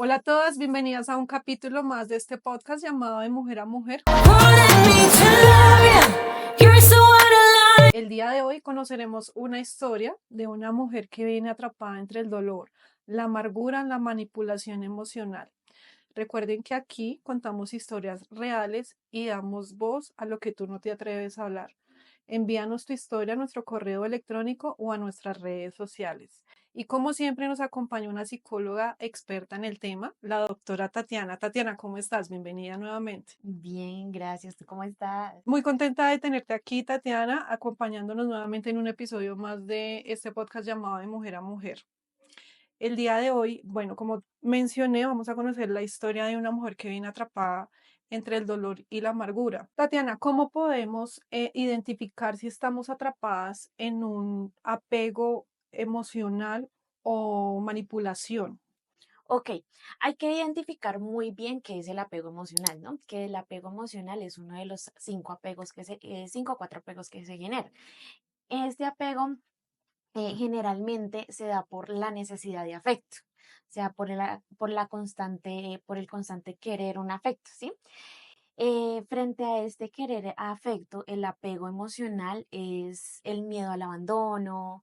Hola a todas, bienvenidas a un capítulo más de este podcast llamado De Mujer a Mujer. El día de hoy conoceremos una historia de una mujer que viene atrapada entre el dolor, la amargura, la manipulación emocional. Recuerden que aquí contamos historias reales y damos voz a lo que tú no te atreves a hablar. Envíanos tu historia a nuestro correo electrónico o a nuestras redes sociales. Y como siempre nos acompaña una psicóloga experta en el tema, la doctora Tatiana. Tatiana, ¿cómo estás? Bienvenida nuevamente. Bien, gracias. ¿Tú cómo estás? Muy contenta de tenerte aquí, Tatiana, acompañándonos nuevamente en un episodio más de este podcast llamado De Mujer a Mujer. El día de hoy, bueno, como mencioné, vamos a conocer la historia de una mujer que viene atrapada entre el dolor y la amargura. Tatiana, ¿cómo podemos identificar si estamos atrapadas en un apego emocional o manipulación? Ok, hay que identificar muy bien qué es el apego emocional, ¿no? Que el apego emocional es uno de los cinco o cuatro apegos que se generan. Este apego generalmente se da por la necesidad de afecto, o sea, por el constante querer un afecto, ¿sí? Frente a este querer afecto, el apego emocional es el miedo al abandono,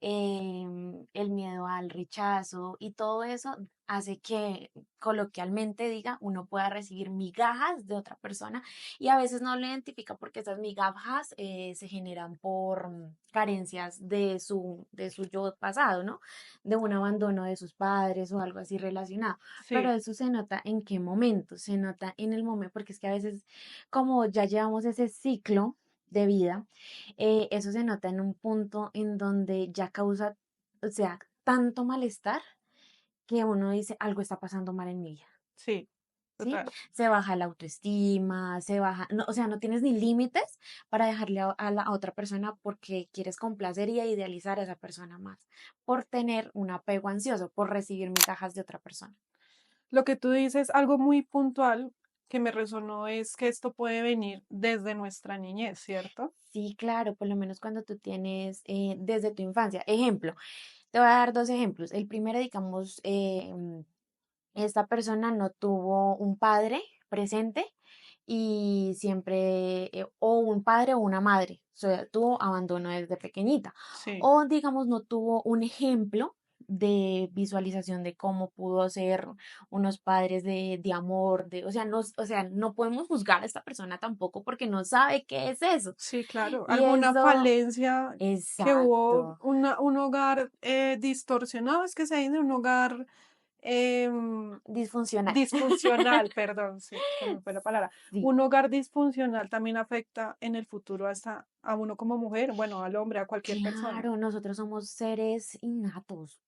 el miedo al rechazo y todo eso hace que coloquialmente diga uno pueda recibir migajas de otra persona y a veces no lo identifica porque esas migajas se generan por carencias de su yo pasado, ¿no? De un abandono de sus padres o algo así relacionado. Pero Sí. eso se nota en qué momento, se nota en el momento, porque es que a veces como ya llevamos ese ciclo de vida, eso se nota en un punto en donde ya causa, o sea, tanto malestar que uno dice, algo está pasando mal en mi vida, Sí, ¿sí? total. Se baja la autoestima, se baja, no, o sea, no tienes ni límites para dejarle a otra persona porque quieres complacer y idealizar a esa persona más, por tener un apego ansioso, por recibir migajas de otra persona. Lo que tú dices, algo muy puntual que me resonó es que esto puede venir desde nuestra niñez, ¿cierto? Sí, claro, por lo menos cuando tú tienes desde tu infancia. Ejemplo, te voy a dar dos ejemplos. El primero, digamos, esta persona no tuvo un padre presente y siempre, o un padre o una madre, o sea, tuvo abandono desde pequeñita, Sí. o digamos, no tuvo un ejemplo de visualización de cómo pudo ser unos padres de amor, o sea, no podemos juzgar a esta persona tampoco porque no sabe qué es eso. Sí, claro. Y ¿Alguna eso, falencia que hubo, exacto, un hogar distorsionado? Es que se dice un hogar em, disfuncional. disfuncional, perdón, sí, se me fue la palabra. Sí. Un hogar disfuncional también afecta en el futuro hasta a uno como mujer, bueno, al hombre, a cualquier persona. Claro, nosotros somos seres innatos.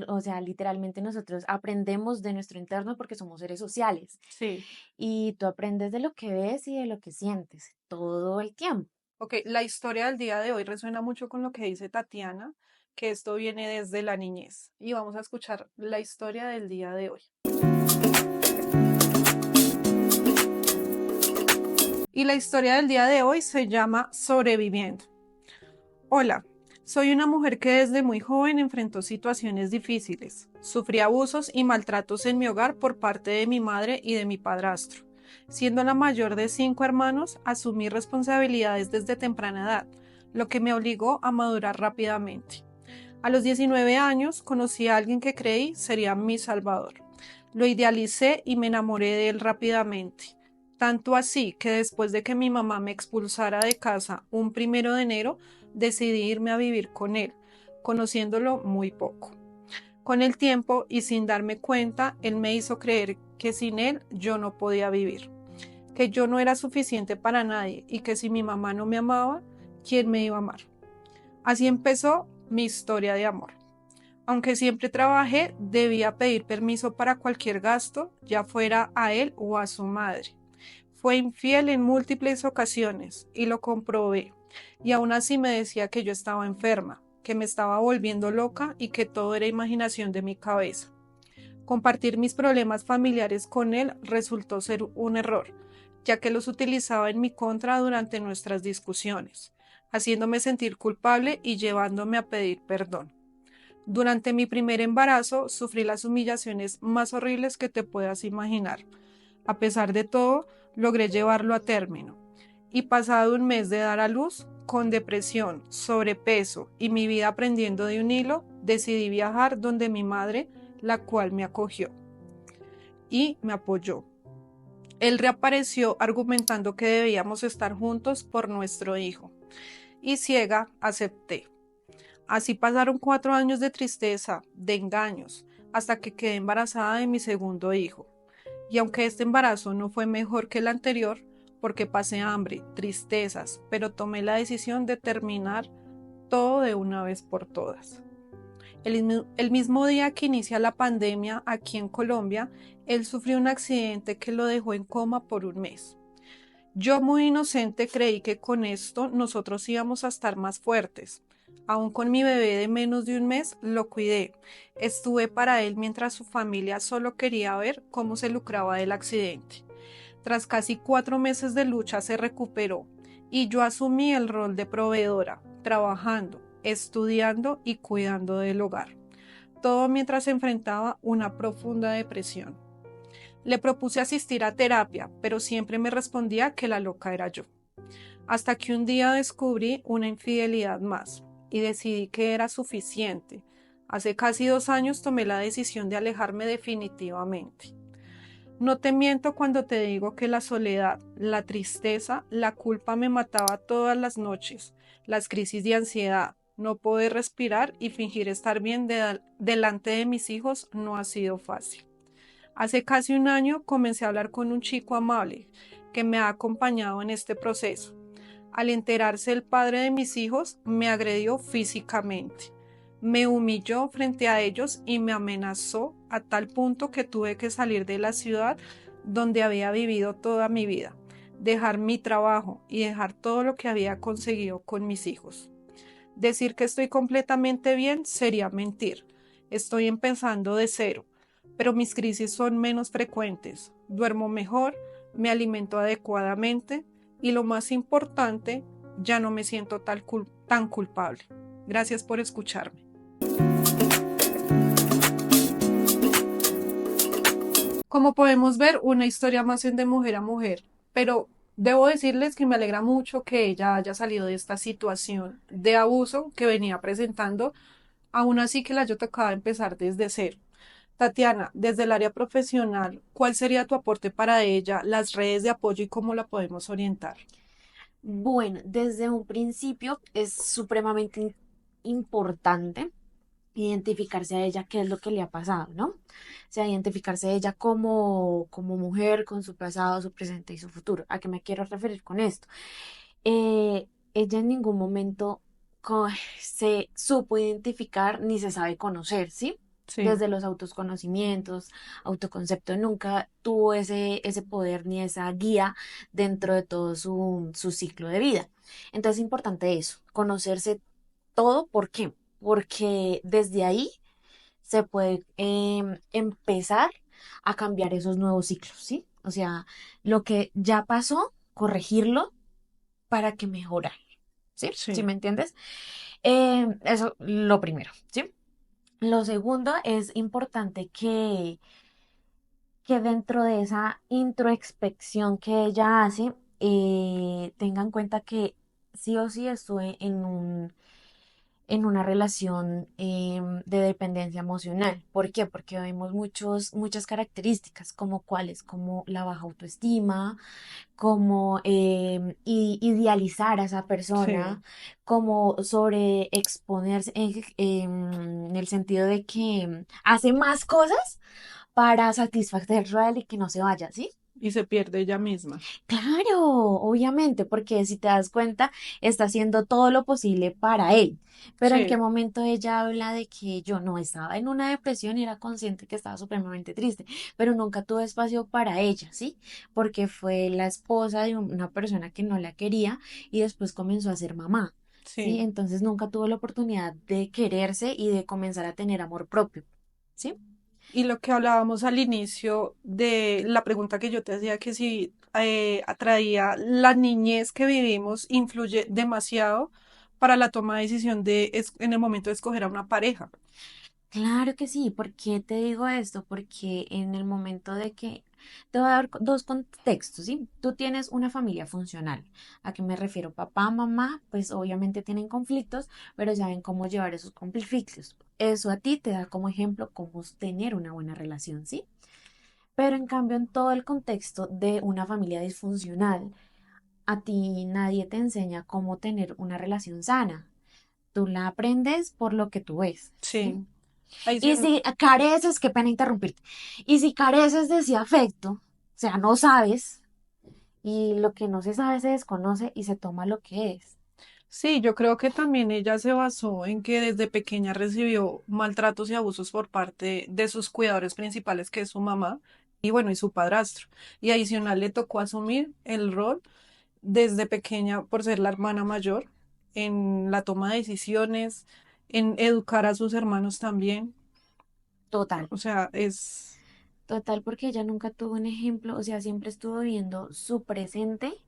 O sea, literalmente nosotros aprendemos de nuestro entorno porque somos seres sociales. Sí. Y tú aprendes de lo que ves y de lo que sientes todo el tiempo. Ok, la historia del día de hoy resuena mucho con lo que dice Tatiana, que esto viene desde la niñez. Y vamos a escuchar la historia del día de hoy. Y la historia del día de hoy se llama Sobreviviendo. Hola, soy una mujer que desde muy joven enfrentó situaciones difíciles. Sufrí abusos y maltratos en mi hogar por parte de mi madre y de mi padrastro. Siendo la mayor de 5 hermanos, asumí responsabilidades desde temprana edad, lo que me obligó a madurar rápidamente. A los 19 años conocí a alguien que creí sería mi salvador. Lo idealicé y me enamoré de él rápidamente. Tanto así que después de que mi mamá me expulsara de casa un 1 de enero, decidí irme a vivir con él, conociéndolo muy poco. Con el tiempo y sin darme cuenta, él me hizo creer que sin él yo no podía vivir, que yo no era suficiente para nadie y que si mi mamá no me amaba, ¿quién me iba a amar? Así empezó mi historia de amor. Aunque siempre trabajé, debía pedir permiso para cualquier gasto, ya fuera a él o a su madre. Fue infiel en múltiples ocasiones y lo comprobé, y aún así me decía que yo estaba enferma, que me estaba volviendo loca y que todo era imaginación de mi cabeza. Compartir mis problemas familiares con él resultó ser un error, ya que los utilizaba en mi contra durante nuestras discusiones, haciéndome sentir culpable y llevándome a pedir perdón. Durante mi primer embarazo sufrí las humillaciones más horribles que te puedas imaginar. A pesar de todo, logré llevarlo a término. Y pasado un mes de dar a luz, con depresión, sobrepeso y mi vida prendiendo de un hilo, decidí viajar donde mi madre, la cual me acogió y me apoyó. Él reapareció argumentando que debíamos estar juntos por nuestro hijo. Y ciega, acepté. Así pasaron 4 años de tristeza, de engaños, hasta que quedé embarazada de mi segundo hijo. Y aunque este embarazo no fue mejor que el anterior, porque pasé hambre, tristezas, pero tomé la decisión de terminar todo de una vez por todas. El mismo día que inicia la pandemia aquí en Colombia, él sufrió un accidente que lo dejó en coma por un mes. Yo muy inocente creí que con esto nosotros íbamos a estar más fuertes. Aún con mi bebé de menos de un mes, lo cuidé. Estuve para él mientras su familia solo quería ver cómo se lucraba del accidente. Tras casi 4 meses de lucha se recuperó y yo asumí el rol de proveedora, trabajando, estudiando y cuidando del hogar. Todo mientras enfrentaba una profunda depresión. Le propuse asistir a terapia, pero siempre me respondía que la loca era yo. Hasta que un día descubrí una infidelidad más y decidí que era suficiente. Hace casi 2 años tomé la decisión de alejarme definitivamente. No te miento cuando te digo que la soledad, la tristeza, la culpa me mataba todas las noches, las crisis de ansiedad, no poder respirar y fingir estar bien delante de mis hijos no ha sido fácil. Hace casi un año comencé a hablar con un chico amable que me ha acompañado en este proceso. Al enterarse el padre de mis hijos, me agredió físicamente. Me humilló frente a ellos y me amenazó a tal punto que tuve que salir de la ciudad donde había vivido toda mi vida, dejar mi trabajo y dejar todo lo que había conseguido con mis hijos. Decir que estoy completamente bien sería mentir. Estoy empezando de cero, pero mis crisis son menos frecuentes. Duermo mejor, me alimento adecuadamente y lo más importante, ya no me siento tan culpable. Gracias por escucharme. Como podemos ver, una historia más en de mujer a mujer, pero debo decirles que me alegra mucho que ella haya salido de esta situación de abuso que venía presentando, aún así que la yo tocaba empezar desde cero. Tatiana, desde el área profesional, ¿cuál sería tu aporte para ella, las redes de apoyo y cómo la podemos orientar? Bueno, desde un principio es supremamente importante identificarse a ella qué es lo que le ha pasado, ¿no? O sea, identificarse a ella como mujer con su pasado, su presente y su futuro. ¿A qué me quiero referir con esto? Ella en ningún momento se supo identificar ni se sabe conocer, ¿sí? Sí, Desde los autoconocimientos, autoconcepto, nunca tuvo ese poder ni esa guía dentro de todo su ciclo de vida. Entonces es importante eso, conocerse todo. ¿Por qué? Porque desde ahí se puede empezar a cambiar esos nuevos ciclos, ¿sí? O sea, lo que ya pasó, corregirlo para que mejorar, ¿sí? ¿Sí sí. me entiendes? Eso lo primero, ¿sí? Lo segundo es importante que dentro de esa introspección que ella hace, tenga en cuenta que sí o sí estuve en una relación de dependencia emocional. ¿Por qué? Porque vemos muchas características, como cuáles, como la baja autoestima, como idealizar a esa Sí. persona, como sobre exponerse en el sentido de que hace más cosas para satisfacerlo a él y que no se vaya, ¿sí? Y se pierde ella misma. Claro, obviamente, porque si te das cuenta, está haciendo todo lo posible para él. Pero en qué Sí. momento ella habla de que yo no estaba en una depresión y era consciente que estaba supremamente triste, pero nunca tuve espacio para ella, ¿sí? Porque fue la esposa de una persona que no la quería y después comenzó a ser mamá, ¿sí? Sí. Entonces nunca tuvo la oportunidad de quererse y de comenzar a tener amor propio, ¿sí? Y lo que hablábamos al inicio de la pregunta que yo te hacía, que si atraía la niñez que vivimos, influye demasiado, para la toma de decisión en el momento de escoger a una pareja. Claro que sí. ¿Por qué te digo esto? Porque en el momento de que te voy a dar dos contextos, ¿sí? Tú tienes una familia funcional. ¿A qué me refiero? Papá, mamá, pues obviamente tienen conflictos, pero saben cómo llevar esos conflictos. Eso a ti te da como ejemplo cómo tener una buena relación, ¿sí? Pero en cambio, en todo el contexto de una familia disfuncional, a ti nadie te enseña cómo tener una relación sana. Tú la aprendes por lo que tú ves, ¿sí? Sí. Y Adicional, si careces, qué pena interrumpirte, y si careces de ese afecto, o sea, no sabes, y lo que no se sabe se desconoce y se toma lo que es. sí, yo creo que también ella se basó en que desde pequeña recibió maltratos y abusos por parte de sus cuidadores principales, que es su mamá, y bueno, y su padrastro. Y adicional le tocó asumir el rol desde pequeña por ser la hermana mayor en la toma de decisiones, en educar a sus hermanos también. Total, O sea, es, total, porque ella nunca tuvo un ejemplo, o sea, siempre estuvo viendo su presente,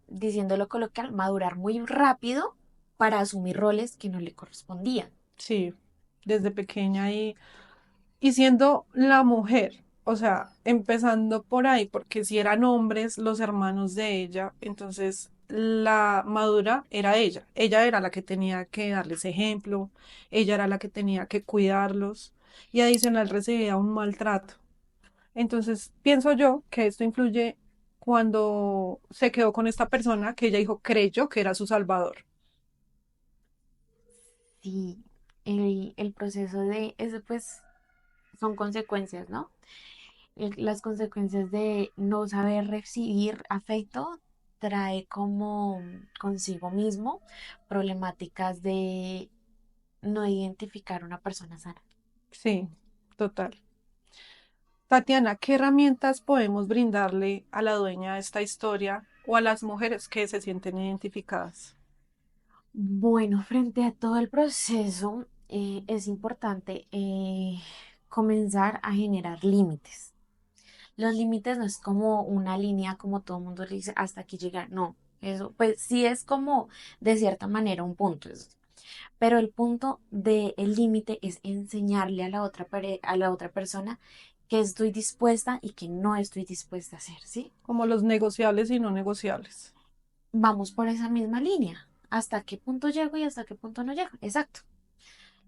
diciéndolo coloquial, madurar muy rápido para asumir roles que no le correspondían. sí, desde pequeña y siendo la mujer, o sea, empezando por ahí, porque si eran hombres los hermanos de ella, entonces la madura era ella. Ella era la que tenía que darles ejemplo, ella era la que tenía que cuidarlos y adicional recibía un maltrato. Entonces, pienso yo que esto influye cuando se quedó con esta persona que ella dijo, creyó que era su salvador. Sí, el proceso de eso, pues, son consecuencias, ¿no? Las consecuencias de no saber recibir afecto trae como consigo mismo problemáticas de no identificar una persona sana. Sí, total. Tatiana, ¿qué herramientas podemos brindarle a la dueña de esta historia o a las mujeres que se sienten identificadas? Bueno, frente a todo el proceso, es importante comenzar a generar límites. Los límites no es como una línea, como todo el mundo le dice, hasta aquí llegar. No, eso pues sí es como de cierta manera un punto. Pero el punto del límite es enseñarle a la a la otra persona que estoy dispuesta y que no estoy dispuesta a hacer, ¿sí? Como los negociables y no negociables. Vamos por esa misma línea. ¿Hasta qué punto llego y hasta qué punto no llego? Exacto.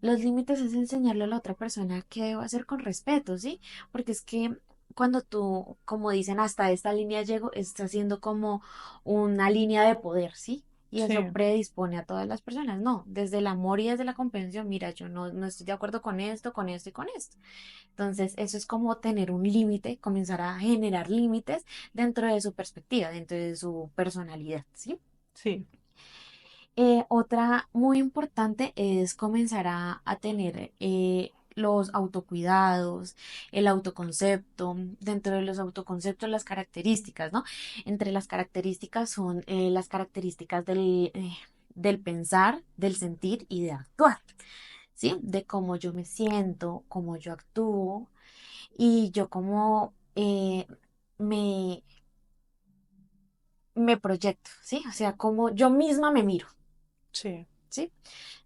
Los límites es enseñarle a la otra persona qué debo hacer con respeto, ¿sí? Porque es que cuando tú, como dicen, hasta esta línea llego, está haciendo como una línea de poder, ¿sí? Y Sí, eso predispone a todas las personas. No, desde el amor y desde la comprensión, mira, yo no estoy de acuerdo con esto y con esto. Entonces, eso es como tener un límite, comenzar a generar límites dentro de su perspectiva, dentro de su personalidad, ¿sí? sí. Otra muy importante es comenzar a tener los autocuidados, el autoconcepto. Dentro de los autoconceptos, las características, ¿no? Entre las características son las características del pensar, del sentir y de actuar, ¿sí? De cómo yo me siento, cómo yo actúo y yo cómo me, me proyecto, ¿sí? O sea, cómo yo misma me miro. Sí, ¿Sí?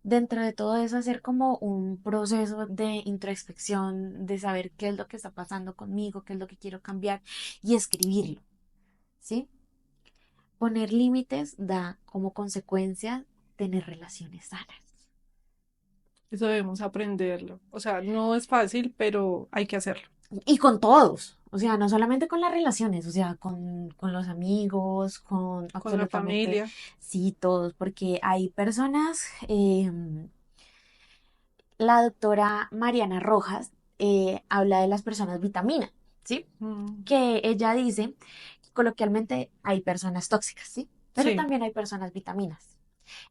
Dentro de todo eso, hacer como un proceso de introspección, de saber qué es lo que está pasando conmigo, qué es lo que quiero cambiar y escribirlo, ¿sí? Poner límites da como consecuencia tener relaciones sanas. eso debemos aprenderlo. O sea, no es fácil, pero hay que hacerlo. Y con todos, o sea, no solamente con las relaciones, o sea, con los amigos, con Con la absolutamente, familia. sí, todos, porque hay personas, la doctora Mariana Rojas habla de las personas vitamina, ¿sí? Mm, Que ella dice, coloquialmente, hay personas tóxicas, ¿sí? Pero sí, también hay personas vitaminas.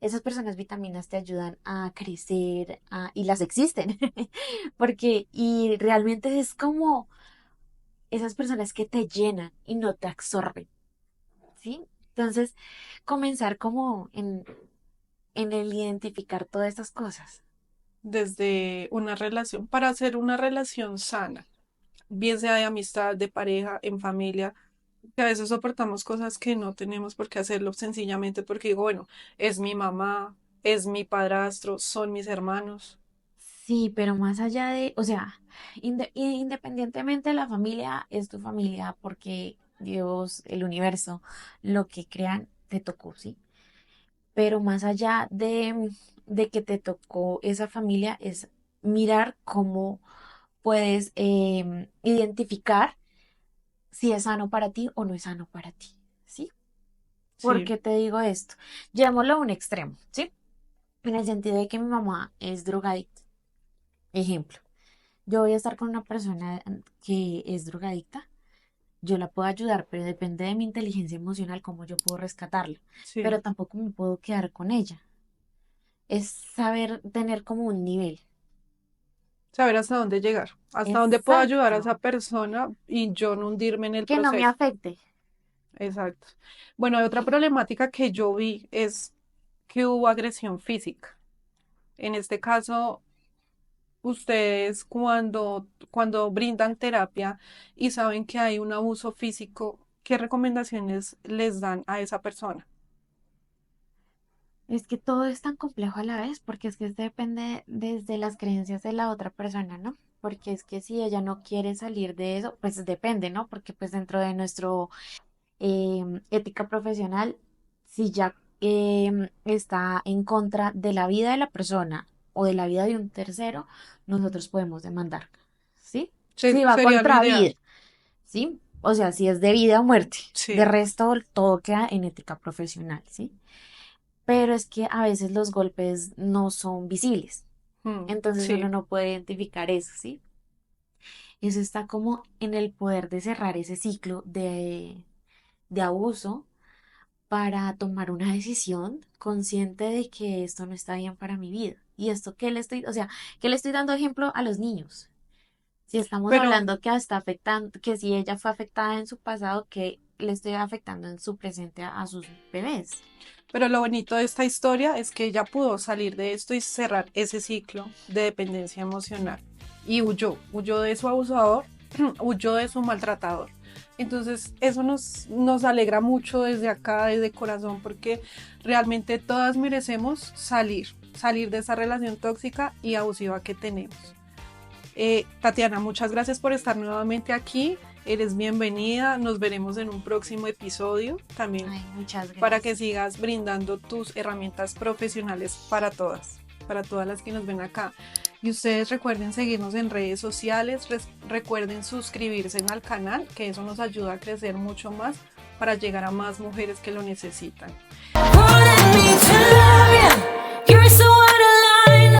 Esas personas vitaminas te ayudan a crecer y las existen, porque y realmente es como esas personas que te llenan y no te absorben, ¿sí? Entonces, comenzar como en el identificar todas estas cosas. desde una relación, para hacer una relación sana, bien sea de amistad, de pareja, en familia, Que a veces soportamos cosas que no tenemos por qué hacerlo sencillamente porque digo, bueno, es mi mamá, es mi padrastro, son mis hermanos. Sí, pero más allá de, o sea, independientemente de la familia, es tu familia porque Dios, el universo, lo que crean, te tocó, ¿sí? Pero más allá de que te tocó esa familia, es mirar cómo puedes identificar si es sano para ti o no es sano para ti, ¿sí? ¿Por Sí, qué te digo esto? Llevémoslo a un extremo, ¿sí? En el sentido de que mi mamá es drogadicta. Ejemplo, yo voy a estar con una persona que es drogadicta, yo la puedo ayudar, pero depende de mi inteligencia emocional cómo yo puedo rescatarla, sí. pero tampoco me puedo quedar con ella. Es saber tener como un nivel. Saber hasta dónde llegar, hasta dónde puedo ayudar a Exacto. esa persona y yo no hundirme en el Que no me proceso. afecte. Exacto. Bueno, hay otra problemática que yo vi es que hubo agresión física. En este caso, ustedes cuando brindan terapia y saben que hay un abuso físico, ¿qué recomendaciones les dan a esa persona? Es que todo es tan complejo a la vez, porque es que depende desde las creencias de la otra persona, ¿no? Porque es que si ella no quiere salir de eso, pues depende, ¿no? Porque pues dentro de nuestro ética profesional, si ya está en contra de la vida de la persona o de la vida de un tercero, nosotros podemos demandar, ¿sí? Si va Sería lo contra vida, ideal. ¿sí? O sea, si es de vida o muerte. De Sí. resto, todo queda en ética profesional, ¿sí? Pero es que a veces los golpes no son visibles, entonces uno Sí. no puede identificar eso, ¿sí? Eso está como en el poder de cerrar ese ciclo de abuso para tomar una decisión consciente de que esto no está bien para mi vida. Y esto que le estoy, o sea, que le estoy dando ejemplo a los niños. Si estamos Pero hablando que está afectando, que si ella fue afectada en su pasado, que le estoy afectando en su presente a sus bebés. Pero lo bonito de esta historia es que ella pudo salir de esto y cerrar ese ciclo de dependencia emocional. Y huyó de su abusador, huyó de su maltratador. Entonces, eso nos alegra mucho desde acá, desde corazón, porque realmente todas merecemos salir de esa relación tóxica y abusiva que tenemos. Tatiana, muchas gracias por estar nuevamente aquí. Eres bienvenida. Nos veremos en un próximo episodio. También Ay, muchas para que gracias. sigas brindando tus herramientas profesionales para todas las que nos ven acá. Y ustedes recuerden seguirnos en redes sociales, recuerden suscribirse al canal, que eso nos ayuda a crecer mucho más para llegar a más mujeres que lo necesitan.